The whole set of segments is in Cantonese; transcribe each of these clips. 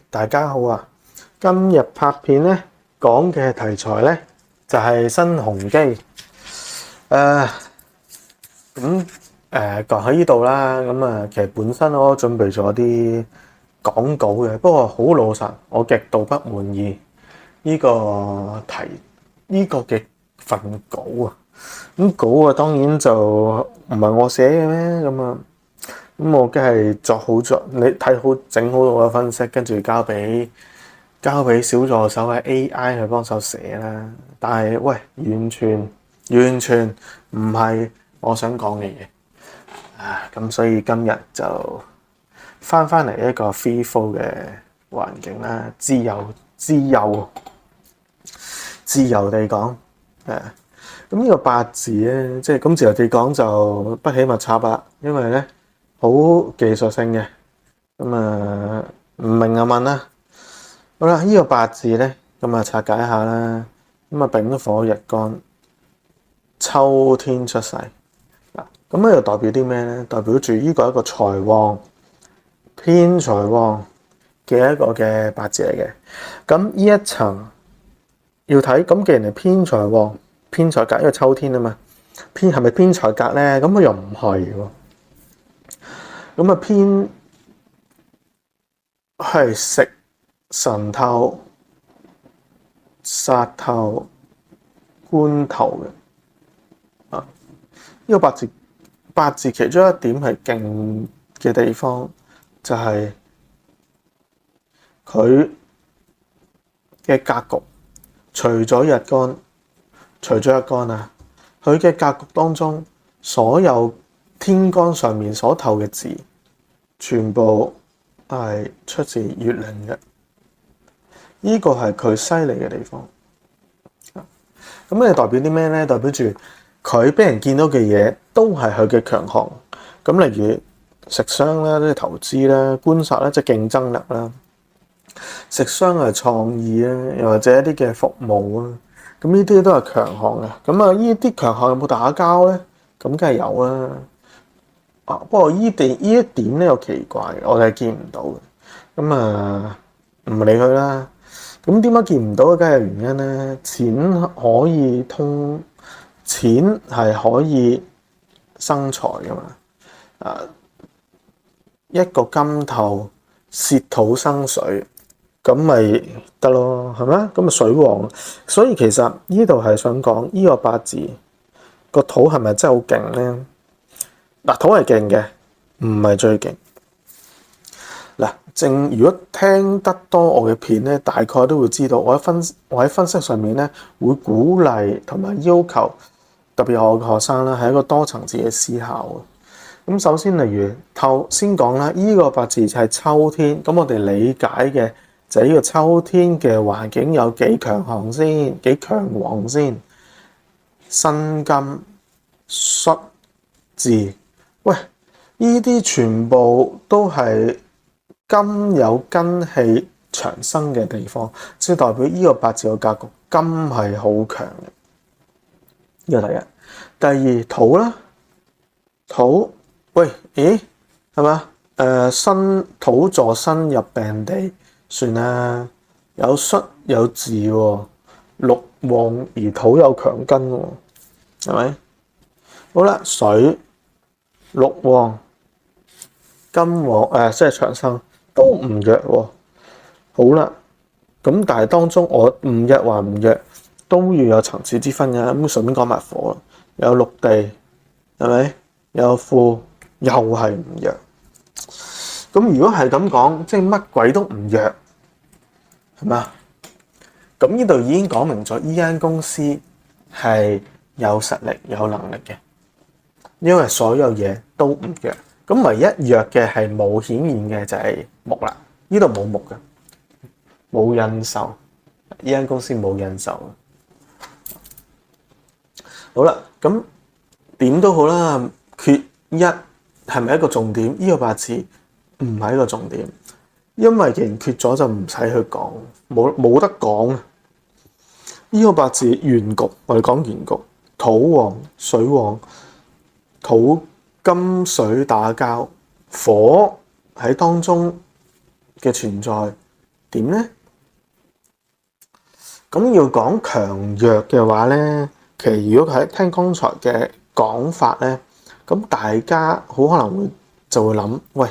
大家好啊！今日拍片咧，講嘅題材咧就係新鴻基。講喺呢度啦。其實本身我都準備咗啲講稿嘅，不過好老實，我極度不滿意呢個嘅份稿啊。咁稿啊，當然就唔係我寫嘅咩咁我梗係作好咗，你睇好整好我嘅分析，跟住交俾小助手嘅 AI 去幫手寫啦。但係喂，完全唔係我想講嘅嘢咁所以今日就翻嚟一個 free flow 嘅環境啦，自由地講咁呢個八字咧，即係咁自由地講就不起密插啦，因為咧好技術性嘅，唔明就問啦。好啦，呢個八字咧，拆解一下啦。丙火日干，秋天出世嗱，咁又代表啲咩咧？代表住呢個係一個財旺偏財旺嘅一個嘅八字嚟嘅。咁呢一層要睇，咁既然係偏財旺偏財格，因為秋天啊嘛，偏係咪偏財格咧？咁佢又唔係喎。偏係食神透、殺透、官透嘅呢個八字其中一點係勁嘅地方，就係佢嘅格局，除咗日干佢嘅格局當中，所有天干上面所透嘅字，全部係出自月令嘅。呢個係佢犀利嘅地方。咁你代表啲咩咧？代表住佢俾人見到嘅嘢都係佢嘅強項。咁例如食傷啦，即係投資啦；官殺啦，即係競爭力啦；食傷係創意啦，又或者一啲嘅服務啦。咁呢啲都係強項嘅。呢啲強項有冇打交咧？咁梗係有啦。不過呢一點咧有奇怪，我哋係見唔到嘅。唔理佢啦。咁點解見唔到嘅？梗係原因咧，錢可以通，錢係可以生財噶嘛。一個金頭泄土生水，咁咪得咯，係咪？咁水旺，所以其實呢度係想講呢個八字個土係咪真係好勁咧？土係勁嘅，唔係最勁。如果聽得多我嘅片咧，大概都會知道我喺分析上面咧會鼓勵同埋要求，特別我嘅學生啦，係一個多層次嘅思考。咁首先例如先講啦，呢個八字就係秋天，咁我哋理解嘅就係呢個秋天嘅環境有幾強項先，幾強旺先。辛金戌巳，喂，呢啲全部都係金有根氣長生嘅地方，即係代表呢個八字嘅格局，金係好強嘅。呢個第一。第二，土啦，土，喂，咦，係嘛？辛土坐身入病地，算啦。有戌有巳喎，六旺而土有強根喎，係咪？好啦，水六旺，金旺，即係長生。都唔弱喎。好啦，咁但係當中我唔弱還唔弱，都要有層次之分嘅。咁順便講埋火啦，有陸地，係咪？有庫，又係唔弱。咁如果係咁講，即係乜鬼都唔弱，係嘛？咁呢度已經講明咗，呢間公司係有實力、有能力嘅，因為所有嘢都唔弱。咁唯一弱嘅係冇顯現嘅就係木啦，呢度冇木嘅，冇印綬，呢間公司冇印綬。好啦，咁點都好啦，缺一係咪一個重點？呢個八字唔係一個重點，因為既然缺咗就唔使去講，冇得講啊！呢個八字原局，我哋講原局，土旺水旺，土金水打交，火喺當中嘅存在點咧？咁要講強弱嘅話咧，其實如果係聽剛才嘅講法咧，咁大家好可能就會諗，喂，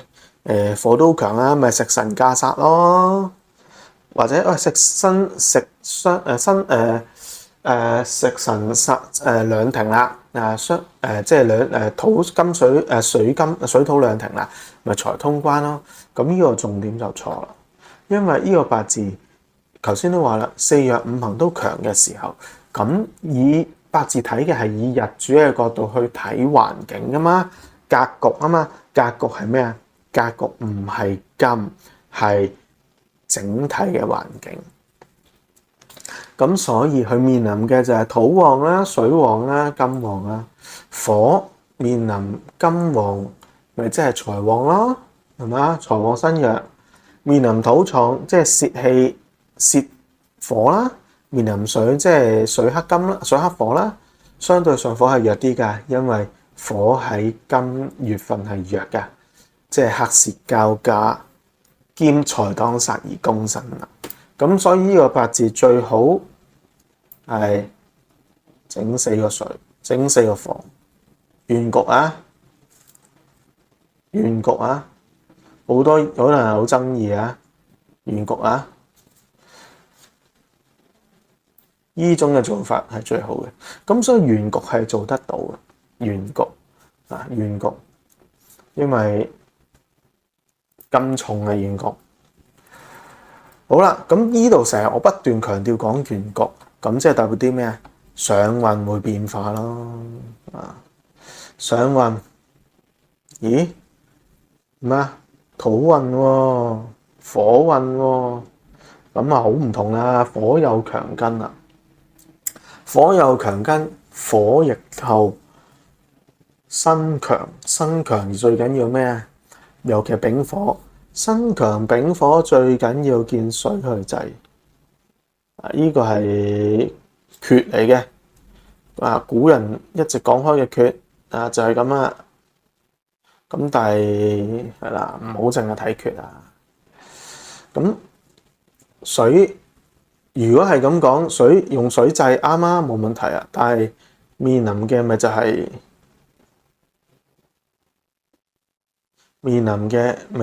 火都好強啊，咪食神化煞咯，或者喂食神煞兩停啦，即係土金水水土兩停啦，咪財通關咯。咁呢個重點就錯啦，因為呢個八字頭先都話啦，四弱五行都強嘅時候，咁以八字睇嘅係以日主嘅角度去睇環境噶嘛，格局啊嘛，格局係咩啊？格局唔係金，係整體嘅環境。咁所以佢面臨嘅就係土旺啦、水旺啦、金旺啦。火面臨金旺，咪即係財旺咯，係嘛？財旺身弱，面臨土創，即係泄氣泄火啦。面臨水，即係水克金啦，水克火啦。相對上火係弱啲㗎，因為火喺今月份係弱㗎，即係克泄交加，兼財當煞而攻身啦。咁所以呢個八字最好係整死個水，整死個火，原局啊，原局啊，好多可能係好爭議啊，原局啊，呢種嘅做法係最好嘅。咁所以原局係做得到嘅，原局啊，原局，因為咁重嘅原局。好啦，咁呢度成日我不斷強調講原局，咁即係代表啲咩啊？上運會變化咯，啊，上運，咦，咩啊？土運喎，火運喎，咁啊好唔同啦，火有強筋啦，火有強筋，火亦後身強，身強而最緊要咩啊？尤其係丙火。身強丙火最緊要見水去制，呢個係缺嚟嘅，古人一直講開嘅缺，就係咁啦。咁但係係啦，唔好淨係睇缺啊。咁水如果係咁講，水用水制啱啱冇問題啊，但係面臨嘅咪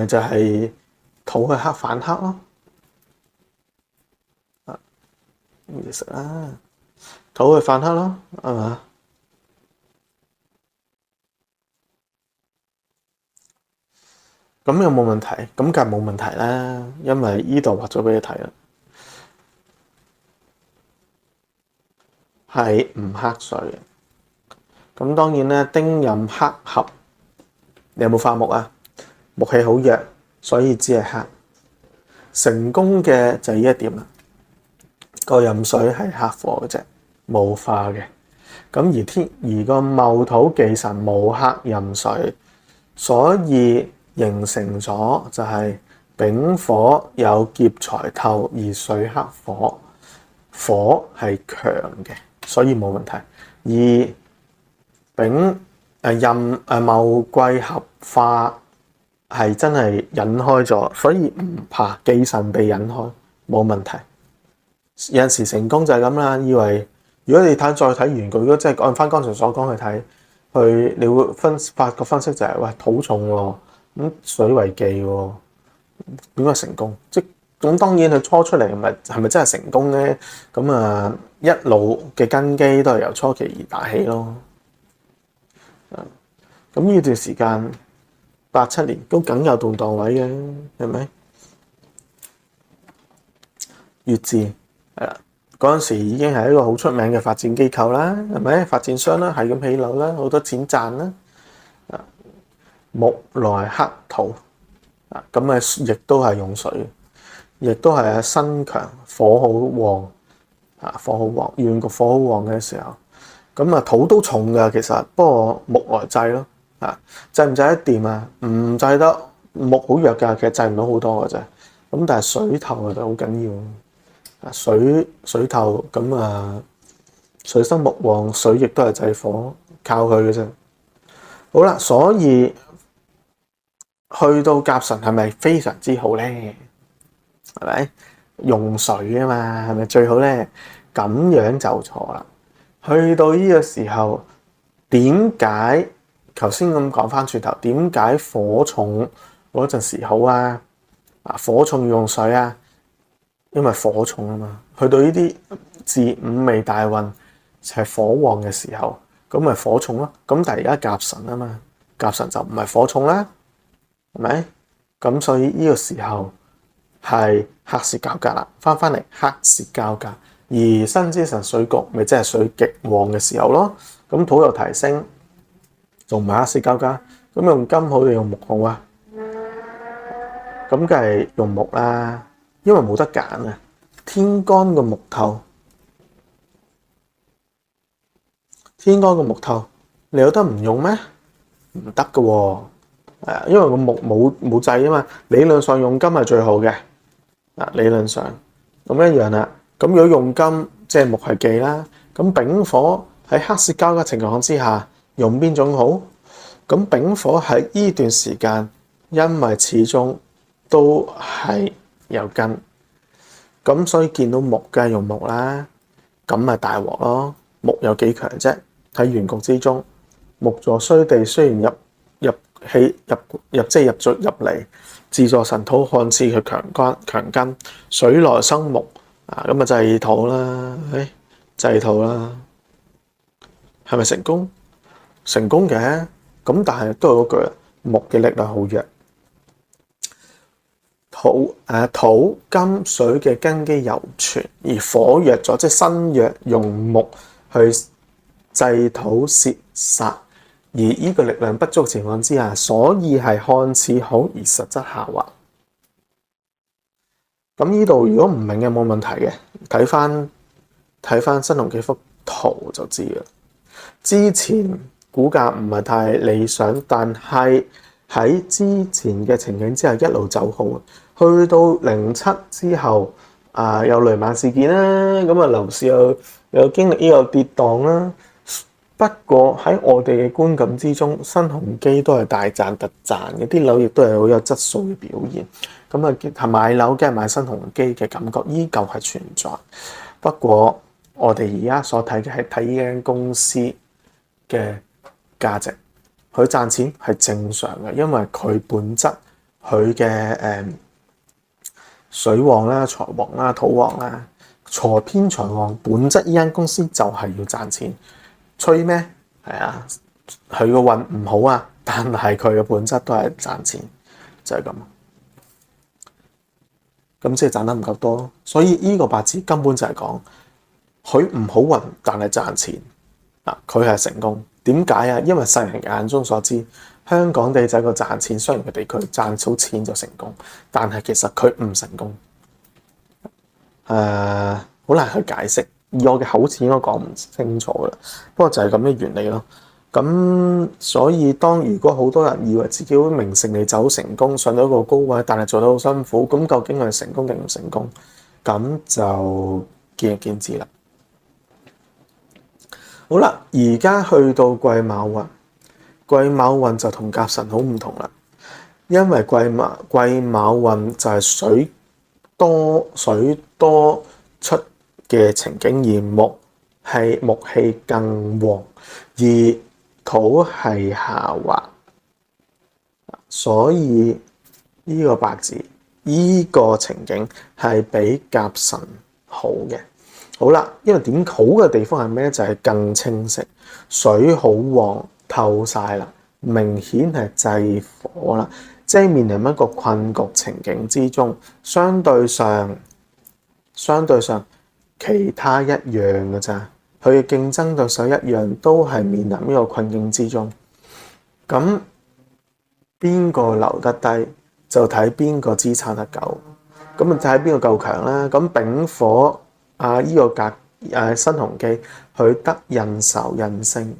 就係土去克反克咯，其實啦，土去反克咯，係嘛？咁有冇問題？咁梗係冇問題啦，因為依度畫咗俾你睇啦，係唔克水嘅。咁當然咧，丁壬克合，你有冇發木啊？木氣好弱，所以只係克。成功嘅就係呢一點啦。個壬水係克火嘅啫，冇化嘅。咁而個戊土忌神冇克壬水，所以形成咗就係丙火有劫財透，而水克火，火係強嘅，所以冇問題。而戊癸合化係真係引開咗，所以唔怕忌神被引開，冇問題。有陣時成功就係咁啦，以為如果你再睇原句，如果真係按翻剛才所講去睇，你會發個分析就係、喂，土重喎，咁水為忌喎，點解成功？即咁當然佢初出嚟係咪真係成功咧？咁一路嘅根基都係由初期而打起咯。咁呢段時間87年都梗有動盪位嘅，係咪？月字係啦，嗰陣時已經係一個好出名嘅發展機構啦，係咪？發展商啦，係咁起樓啦，好多錢賺啦。木來克土，咁亦都係用水，亦都係身強，火好旺，火好旺，原局火好旺嘅時候，咁土都重㗎，其實不過木來制咯。制唔制得掂啊？唔制得，木好弱㗎，其實制唔到好多㗎啫。咁但係水透就好緊要。水透咁水生木旺，水亦都係制火，靠佢嘅啫。好啦，所以去到甲辰係咪非常之好咧？係咪？用水啊嘛，係咪最好咧？咁樣就錯啦。去到呢個時候，點解頭先咁講翻轉頭？點解火重嗰陣時好啊？火重要用水啊，因為火重啊嘛。去到呢啲至五味大運係火旺嘅時候，咁咪火重咯。咁但係而家甲辰啊嘛，甲辰就唔係火重啦，係咪？咁所以呢個時候係黑蝕交加啦，翻嚟黑蝕交加，而申之辰水局咪即係水極旺嘅時候咯。咁土又提升，仲唔係黑蝕交加？咁用金好定用木好啊？咁梗係用木啦，因為冇得揀啊。天干個木頭，你有得唔用咩？唔得㗎喎。因為個木冇掣啊嘛。理論上用金係最好嘅。理論上咁一樣啦。咁如果用金，即係木係忌啦。咁丙火喺黑蝕交加情況之下，用邊種好？咁丙火喺呢段時間，因為始終都係有根，咁所以見到木梗係用木啦。咁咪大鑊咯。木有幾強啫？喺原局之中，木助衰地雖然入嚟，自助神土看似佢強根，水來生木咁咪制土啦。制土啦，係咪成功？成功嘅，咁但係都係嗰句啦，木嘅力量好弱。土金水嘅根基猶存，而火弱咗，即係身弱，用木去制土攝煞，而呢個力量不足情況之下，所以係看似好而實質下滑。咁呢度如果唔明嘅冇問題嘅，睇翻新鴻基幅圖就知啦。之前股價唔係太理想，但係喺之前嘅情景之下一路走好。去到07之後，有雷曼事件啦，咁樓市又經歷呢個跌宕啦。不過喺我哋嘅觀感之中，新鴻基都係大賺特賺嘅，啲樓亦都係好有質素嘅表現。咁買樓梗係買新鴻基嘅感覺依舊係存在。不過我哋而家所睇嘅係睇呢間公司嘅價值，佢賺錢係正常嘅，因為佢本質佢嘅水旺啦、財旺啦、土旺啦，財偏財旺，本質呢間公司就係要賺錢。吹咩？係啊，佢個運唔好啊，但係佢嘅本質都係賺錢，就係咁。咁即係賺得唔夠多，所以呢個八字根本就係講佢唔好運，但係賺錢。佢係成功。點解啊？因為世人眼中所知，香港地仔個賺錢，雖然個地區賺到錢就成功，但係其實佢唔成功。好難去解釋，以我嘅口齒應該講唔清楚啦。不過就係咁嘅原理咯。咁所以如果好多人以為自己會名成利就成功，上到一個高位，但係做得好辛苦，咁究竟係成功定唔成功？咁就見仁見智啦。好啦，而家去到癸卯運，癸卯運就同甲辰好唔同啦，因為癸卯運就係水多出嘅情景，而木氣更旺，而土係下滑，所以呢個八字呢個情景係比甲辰好嘅。好啦，因為點好嘅地方係咩？就係更清晰，水好旺透晒啦，明顯係制火啦，即係面臨一個困局情景之中，相對上其他一樣嘅咋，佢嘅競爭對手一樣都係面臨呢個困境之中。咁邊個留得低，就睇邊個資產得夠，咁啊睇邊個夠強啦。咁丙火呢個新鴻基佢得印壽印星，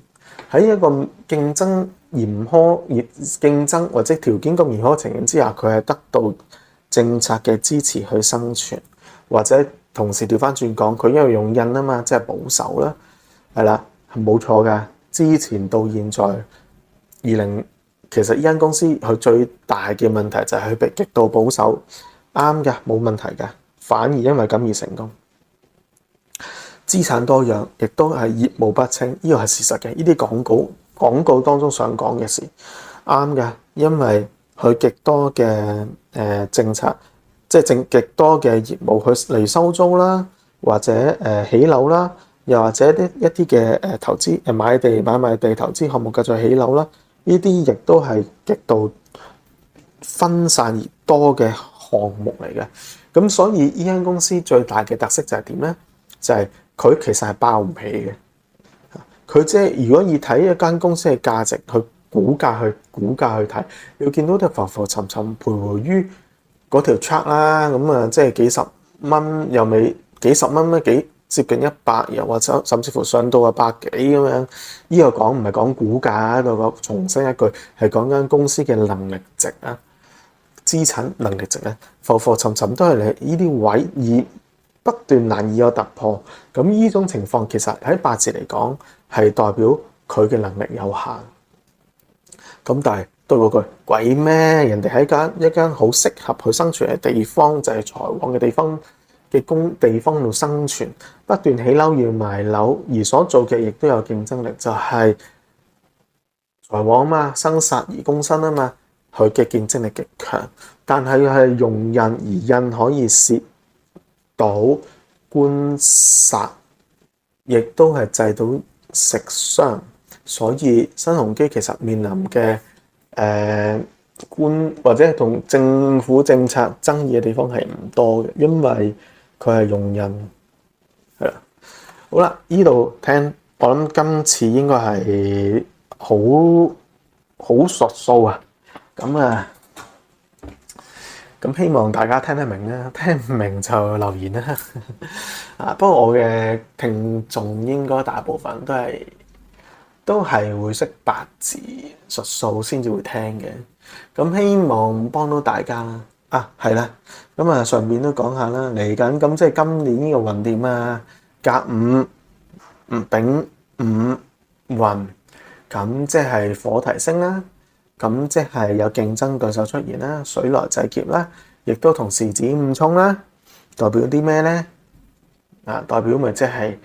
喺一個競爭嚴苛、競爭或者條件咁嚴苛情形之下，佢係得到政策嘅支持去生存，或者同時調翻轉講，佢因為用印啊嘛，即係保守啦，係啦，係冇錯㗎。之前到現在其實呢間公司佢最大嘅問題就係佢被極度保守，啱嘅，冇問題嘅，反而因為咁而成功。資產多樣，亦都係業務不清，呢個係事實嘅。呢啲廣告當中想講嘅事，啱嘅，因為佢極多嘅政策，即係極多嘅業務去嚟收租啦，或者起樓啦，又或者一啲嘅投資買賣地投資項目繼續起樓啦，呢啲亦都係極度分散而多嘅項目嚟嘅。咁所以呢間公司最大嘅特色就係點咧？就係佢其實係包唔起嘅。佢即係如果以睇一間公司嘅價值去股價去睇，你會見到都浮浮沉沉徘徊於嗰條 chart 啦。咁啊，即係幾十蚊又未幾十蚊咩？接近100，又或者甚至乎上到100幾咁樣。呢個講唔係講股價，呢個重申一句係講間公司嘅能力值啊，資產能力值咧，浮浮沉沉都係你呢啲位而不斷難以有突破。咁呢種情況其實喺八字嚟講係代表佢嘅能力有限。咁但係對嗰句鬼咩？人哋喺一間好適合佢生存嘅地方，就係財旺嘅地方嘅地方度生存，不斷起樓要賣樓，而所做嘅亦都有競爭力，就係財旺啊嘛，生殺而攻身啊嘛，佢嘅競爭力極強。但係係用印而印可以蝕到官殺，亦都係制到食傷。所以新鴻基其實面臨嘅官或者同政府政策爭議嘅地方係唔多嘅，因為佢係用印係啦。好啦，呢度聽我諗今次應該係好術數啊。咁希望大家聽得明啦，聽唔明就留言啦。不過我嘅聽眾應該大部分都係會識八字術數先至會聽嘅。咁希望幫到大家啊，係啦。咁啊，上面都講下啦，嚟緊咁即係今年呢個運點啊，甲午丙午運，咁即係火提升啦。咁即係有競爭對手出現啦，水來制劫啦，亦都同時子午衝啦，代表啲咩咧？代表咪即係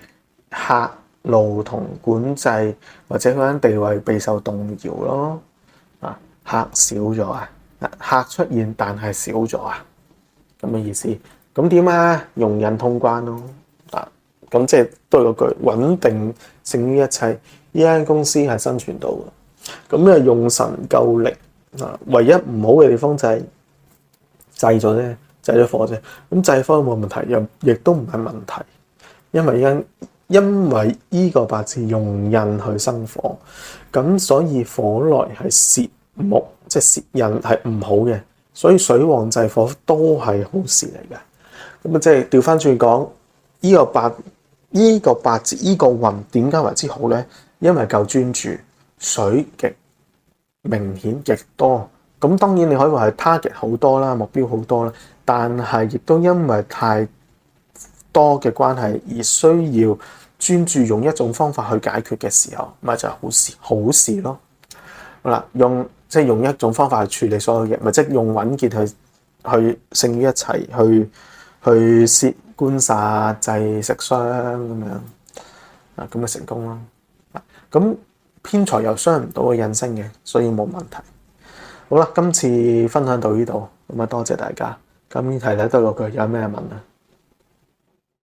客路同管制或者嗰間地位備受動搖咯。客少咗啊，客出現但係少咗啊，咁嘅意思。咁點啊？容忍通關咯。咁即係都係嗰句穩定勝於一切。呢間公司係生存到嘅。咁用神救力唯一唔好嘅地方就係制咗啫，制咗火啫。咁制火冇問題，亦都唔係問題，因為依個八字用印去生火，咁所以火來係蝕木，即係蝕印係唔好嘅。所以水旺制火都係好事嚟嘅。咁即係調翻轉講，依個八字依個運點解為之好咧？因為夠專注。水極明顯極多，咁當然你可以話係 target 好多啦，目標好多啦，但係亦都因為太多嘅關係而需要專注用一種方法去解決嘅時候，咪就係好事咯。好啦，用一種方法去處理所有嘢，咪即係用穩健去勝於一切，去攝官殺制食傷咁樣，咁就成功啦。咁偏財又傷唔到個印星嘅，所以冇問題。好啦，今次分享到呢度，咁多謝大家。咁呢題咧都係嗰句，有咩問啊？